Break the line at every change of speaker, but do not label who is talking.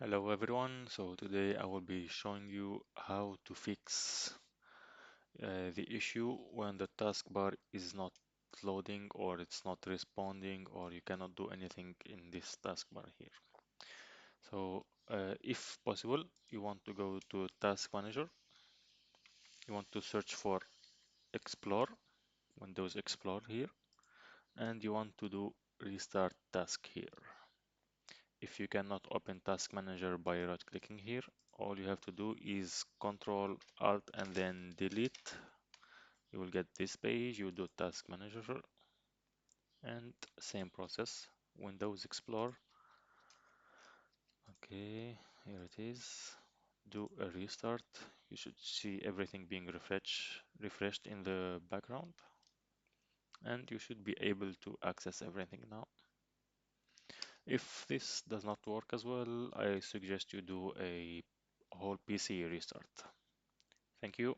Hello everyone, so today I will be showing you how to fix the issue when the taskbar is not loading or it's not responding or you cannot do anything in this taskbar here. So if possible, you want to go to Task Manager, you want to search for Explore, Windows Explore here, and you want to do Restart Task here. If you cannot open Task Manager by right clicking here, all you have to do is Control Alt and then delete. You will get this page, you do Task Manager and same process, Windows Explorer. Okay, here it is. Do a restart. You should see everything being refreshed in the background, and you should be able to access everything now. If this does not work as well, I suggest you do a whole PC restart. Thank you.